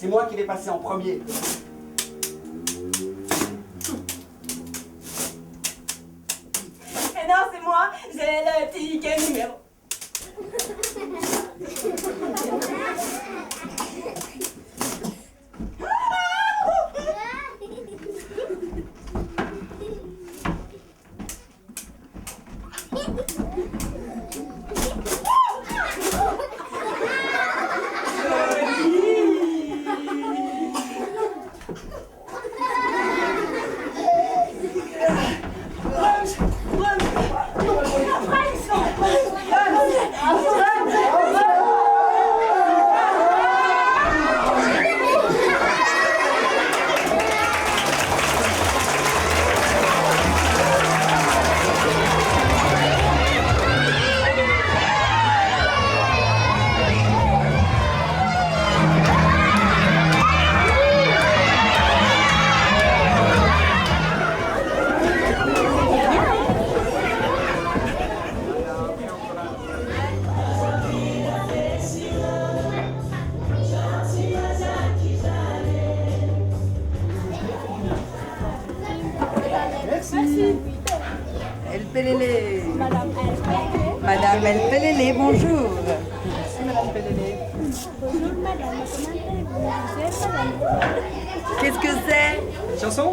C'est moi qui vais passer en premier. Et non, c'est moi, j'ai le ticket numéro. El Pelele. Madame El Pelele. Madame El Pelele, bonjour. Merci Madame Pelele. Bonjour Madame, comment allez-vous? Je suis Madame. Qu'est-ce que c'est? Chanson?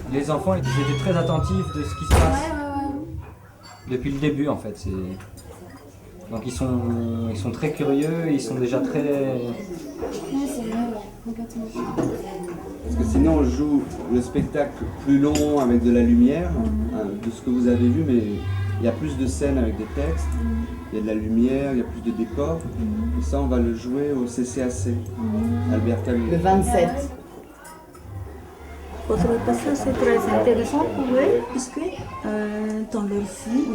Les enfants ils étaient très attentifs de ce qui se passe. Depuis le début en fait. Donc ils sont très curieux, ils sont déjà très... Parce que sinon on joue le spectacle plus long avec de la lumière, de ce que vous avez vu, mais il y a plus de scènes avec des textes, il y a de la lumière, il y a plus de décors. Et ça on va le jouer au CCAC, Albert Camus. Le 27. Votre passage c'est très intéressant pour eux, puisque dans leur vie,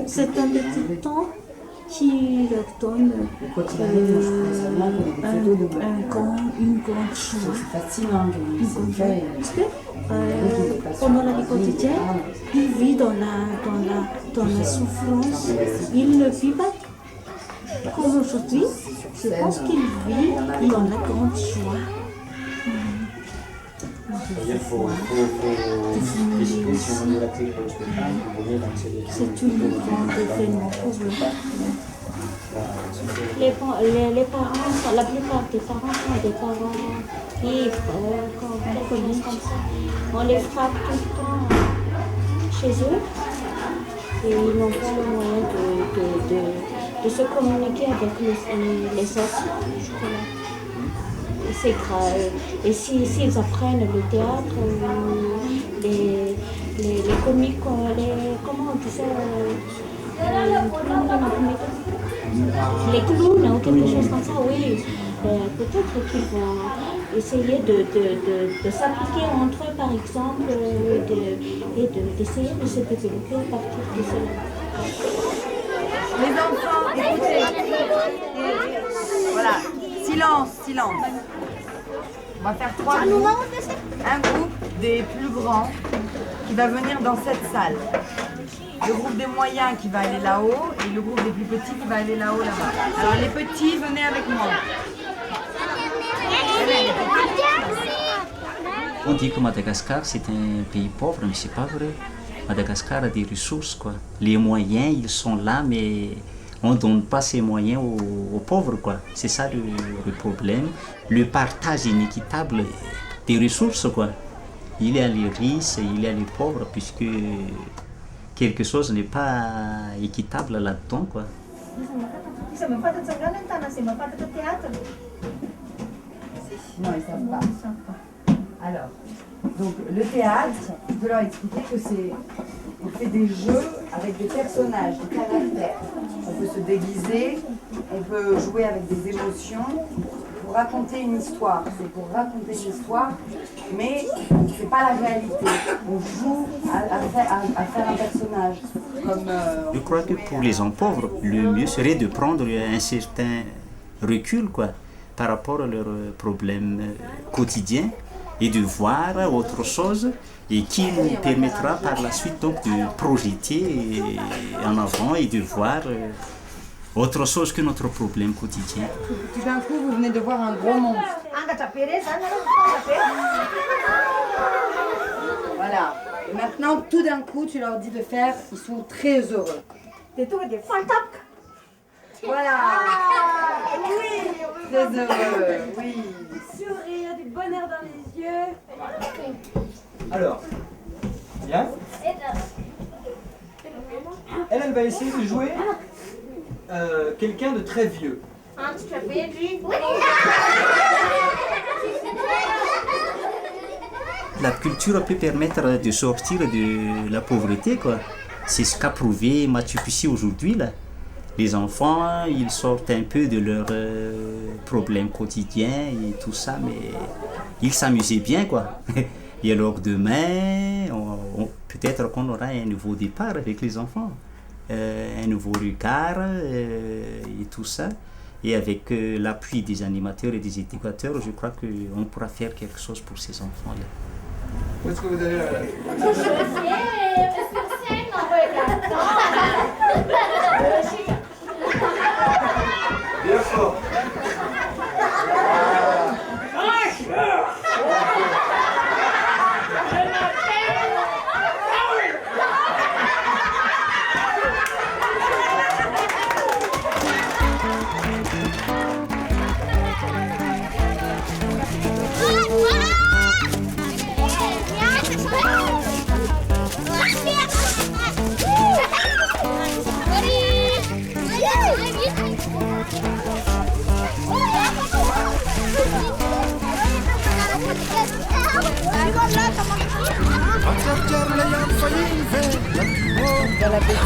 c'est un petit temps qui leur donne une grande joie. C'est fascinant. Parce que pendant la vie quotidienne, ils vivent dans la souffrance, ils ne vivent pas comme aujourd'hui. Je pense qu'ils vivent dans la grande joie. C'est-à-dire qu'il faut décider si on veut la clé pour le spectacle, il vaut mieux d'accéder. C'est une grande événement pour eux. Les parents, la plupart des parents sont des parents libres, quelque chose comme ça. On les frappe tout le temps chez eux et ils n'ont pas le moyen de se communiquer avec les autres. C'est grave. Et s'ils apprennent le théâtre, les comiques, comment on dit ça, les clowns ou quelque chose comme ça, oui. Peut-être qu'ils vont essayer de s'appliquer entre eux, par exemple, et d'essayer de se développer à partir de cela. Les enfants, écoutez. Voilà, silence. On va faire 3 groupes. Un groupe des plus grands qui va venir dans cette salle. Le groupe des moyens qui va aller là-haut et le groupe des plus petits qui va aller là-haut, là-bas. Alors les petits, venez avec moi. On dit que Madagascar c'est un pays pauvre, mais c'est pas vrai. Madagascar a des ressources, quoi. Les moyens, ils sont là, mais on ne donne pas ces moyens aux pauvres, quoi. C'est ça le problème. Le partage inéquitable des ressources, quoi. Il y a les riches, il y a les pauvres, puisque quelque chose n'est pas équitable là-dedans, quoi. Non, ils savent pas. Alors, donc le théâtre, je peux leur expliquer que on fait des jeux avec des personnages, des caractères. On peut se déguiser, on peut jouer avec des émotions, pour raconter une histoire. C'est pour raconter une histoire, mais c'est pas la réalité. On joue à faire un personnage. Comme, Je crois que pour les enfants pauvres, le mieux serait de prendre un certain recul quoi, par rapport à leurs problèmes quotidiens et de voir autre chose et qui nous permettra par la suite donc de projeter en avant et de voir autre chose que notre problème quotidien. Tout d'un coup, vous venez de voir un gros monstre. Voilà. Et maintenant, tout d'un coup, tu leur dis de faire, ils sont très heureux. Voilà. Oui. Très heureux, oui. Sourire, du bonheur dans les yeux. Alors, bien. Elle va essayer de jouer quelqu'un de très vieux. La culture peut permettre de sortir de la pauvreté, quoi. C'est ce qu'a prouvé Mathieu Pussy aujourd'hui, là. Les enfants, ils sortent un peu de leurs problèmes quotidiens et tout ça, mais ils s'amusaient bien, quoi. Et alors demain, peut-être qu'on aura un nouveau départ avec les enfants, un nouveau regard et tout ça. Et avec l'appui des animateurs et des éducateurs, je crois qu'on pourra faire quelque chose pour ces enfants-là. Où est-ce que vous allez là? Bien fort. Dans la petite.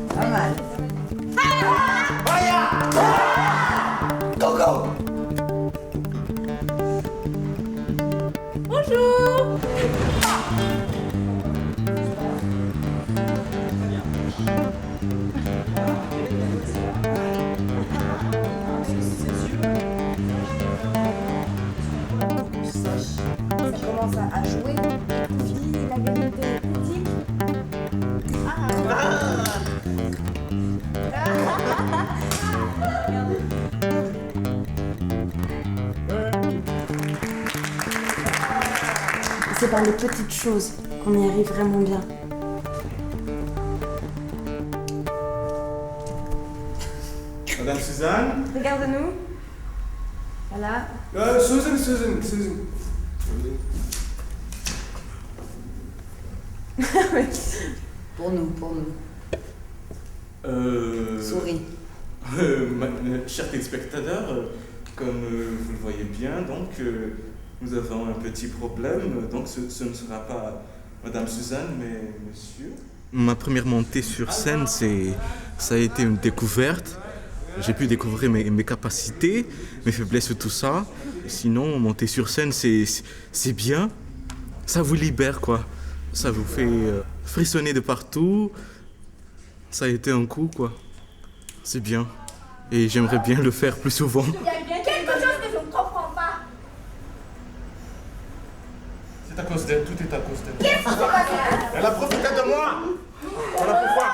Pas mal. Bonjour. Ça commence à jouer. Dis la vérité. Dis. C'est par les petites choses qu'on y arrive vraiment bien. Madame Suzanne. Regarde-nous. Voilà. Susan. Pour nous. Souris. Chers téléspectateurs, comme vous le voyez bien, donc nous avons un petit problème. Donc ce ne sera pas Madame Suzanne, mais Monsieur. Ma première montée sur scène, ça a été une découverte. J'ai pu découvrir mes capacités, mes faiblesses, tout ça. Sinon, monter sur scène, c'est bien. Ça vous libère, quoi. Ça vous fait frissonner de partout. Ça a été un coup, quoi. C'est bien. Et j'aimerais bien le faire plus souvent. Il y a quelque chose que je ne comprends pas. C'est à cause d'elle, tout est à cause d'elle. Qu'est-ce qui s'est passé? Elle a profité de moi. Voilà pourquoi.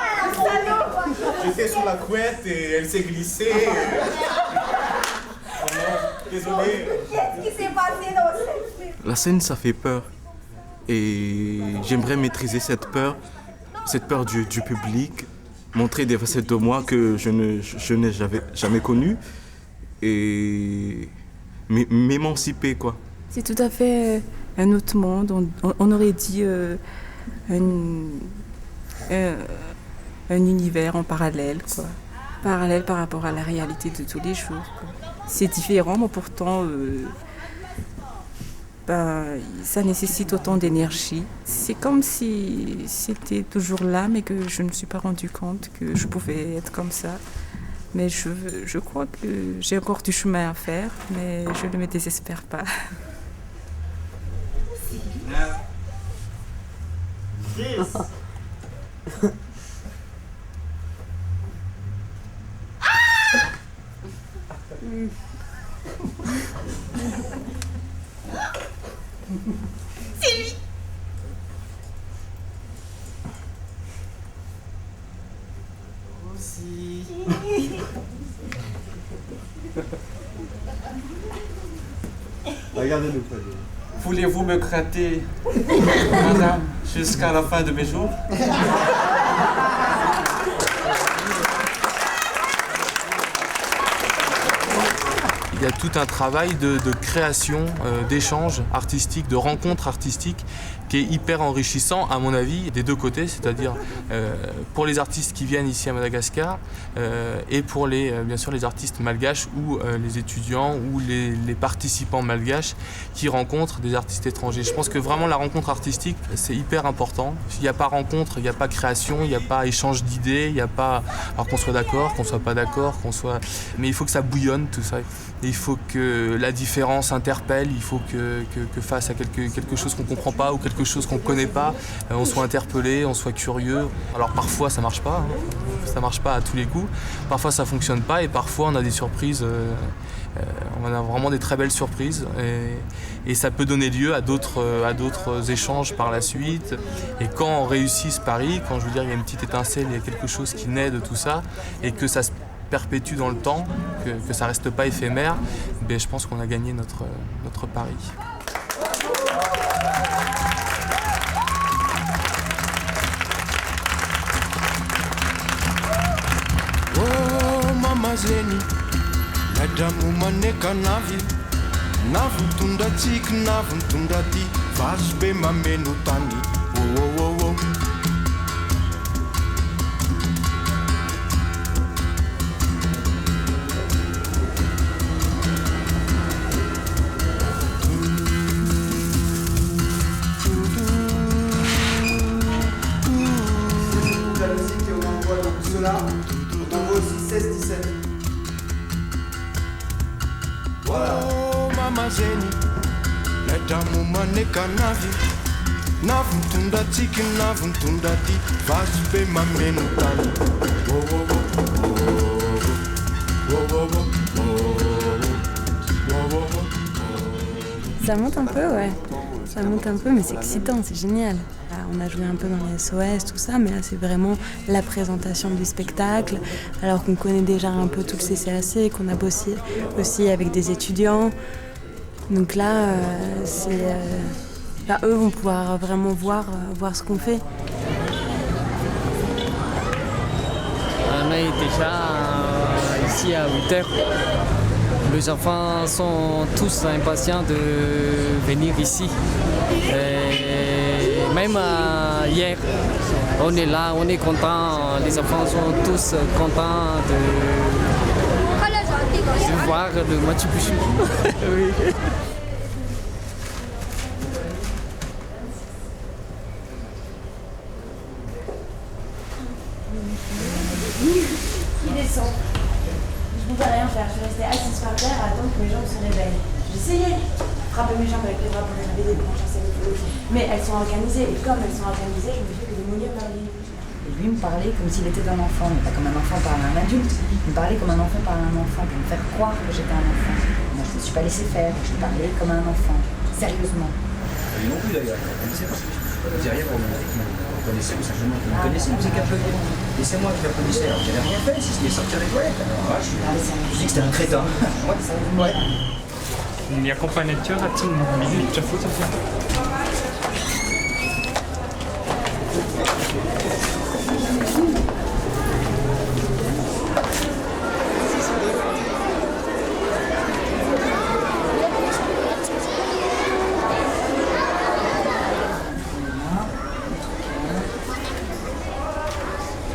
J'étais sous la couette et elle s'est glissée. Désolé. Qu'est-ce qui s'est passé dans cette scène? La scène, ça fait peur. Et j'aimerais maîtriser cette peur du public, montrer des facettes de moi que je n'ai jamais connues et m'émanciper, quoi. C'est tout à fait un autre monde. On aurait dit un univers en parallèle, quoi. Parallèle par rapport à la réalité de tous les jours, quoi. C'est différent, mais pourtant, ça nécessite autant d'énergie. C'est comme si c'était toujours là, mais que je ne me suis pas rendu compte que je pouvais être comme ça. Mais je crois que j'ai encore du chemin à faire, mais je ne me désespère pas. 10. C'est lui. Aussi. Regardez-nous, Voulez-vous me gratter, madame, jusqu'à la fin de mes jours? Il y a tout un travail de création, d'échange artistique, de rencontre artistique qui est hyper enrichissant à mon avis des deux côtés, c'est-à-dire pour les artistes qui viennent ici à Madagascar et pour bien sûr les artistes malgaches ou les étudiants ou les participants malgaches qui rencontrent des artistes étrangers. Je pense que vraiment la rencontre artistique c'est hyper important. S'il n'y a pas rencontre, il n'y a pas création, il n'y a pas échange d'idées, il n'y a pas, alors qu'on soit d'accord, qu'on soit pas d'accord, mais il faut que ça bouillonne tout ça. Et il faut que la différence interpelle, il faut que face à quelque chose qu'on ne comprend pas ou quelque chose qu'on ne connaît pas, on soit interpellé, on soit curieux. Alors parfois ça ne marche pas, ça marche pas à tous les coups, parfois ça ne fonctionne pas et parfois on a des surprises, on a vraiment des très belles surprises et ça peut donner lieu à d'autres échanges par la suite. Et quand on réussit ce pari, quand je veux dire il y a une petite étincelle, il y a quelque chose qui naît de tout ça et que ça se perpétue dans le temps, que ça reste pas éphémère, ben je pense qu'on a gagné notre pari. Oh mama zeni, nadamu maneka navi, navutunda tik, navutunda di, vasbe mamenu tani, oh oh oh oh. Oh mama zeni, nadamu maneka navi, navutunda tiki, navutunda di, vasbe mamenu tani. Oh oh oh oh oh oh oh oh. Ça monte un peu, ouais. Ça monte un peu, mais c'est excitant, c'est génial. Là, on a joué un peu dans les SOS, tout ça, mais là, c'est vraiment la présentation du spectacle, alors qu'on connaît déjà un peu tout le CCAC, qu'on a bossé aussi avec des étudiants. Donc là, eux vont pouvoir vraiment voir ce qu'on fait. On est déjà ici à 8h. Les enfants sont tous impatients de venir ici. Et même hier, on est là, on est contents. Les enfants sont tous contents de voir le Machu Picchu. Oui. Il descend. Je ne pouvais rien faire. Je suis restée assise par terre à attendre que mes jambes se réveillent. J'essayais de frapper mes jambes avec les bras pour les réveiller, pour chasser les fous. Mais elles sont organisées. Et comme elles sont organisées, je me dis que de mourir ma vie. Et lui me parlait comme s'il était un enfant, mais pas comme un enfant parle à un adulte. Il me parlait comme un enfant parle à un enfant, pour me faire croire que j'étais un enfant. Moi, je ne me suis pas laissé faire. Je parlais comme un enfant, sérieusement. Et non plus d'ailleurs, je ne connaissais pas. Vous diriez qu'on me connaissait, ou simplement qu'on me connaissait, vous qu'applaudir. Et c'est moi qui l'applaudissais, alors que j'avais rien fait, si ce n'est sortir des toilettes. Alors, je dis que c'était un crétin. Ouais. Mi accompagnateur a-t-il une minute de photographe?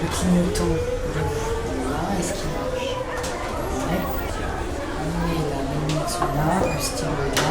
Le clignotant. Voilà, est-ce qu'il marche? Ouais. Et la lumière sont là, le stylo est là.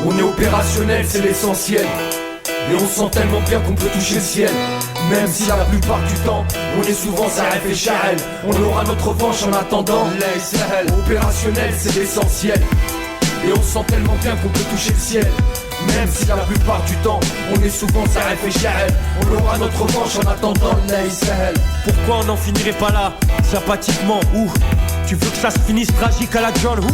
On est opérationnel, c'est l'essentiel. Et on sent tellement bien qu'on peut toucher le ciel. Même si la plupart du temps, on est souvent Saref et Charel. On aura notre revanche en attendant. Opérationnel, c'est l'essentiel. Et on sent tellement bien qu'on peut toucher le ciel. Même si la plupart du temps, on est souvent Saref et Charel. On aura notre revanche en attendant. Pourquoi on n'en finirait pas là, sympathiquement, ou tu veux que ça se finisse tragique à la John Who?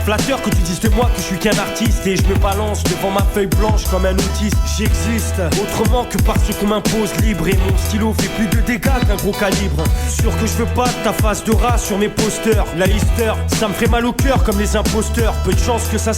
Flatteur que tu dises de moi que je suis qu'un artiste et je me balance devant ma feuille blanche comme un autiste. J'existe autrement que par ce qu'on m'impose libre. Et mon stylo fait plus de dégâts qu'un gros calibre. Sûr que je veux pas de ta face de rat sur mes posters. La Easter, ça me ferait mal au cœur comme les imposteurs. Peu de chance que ça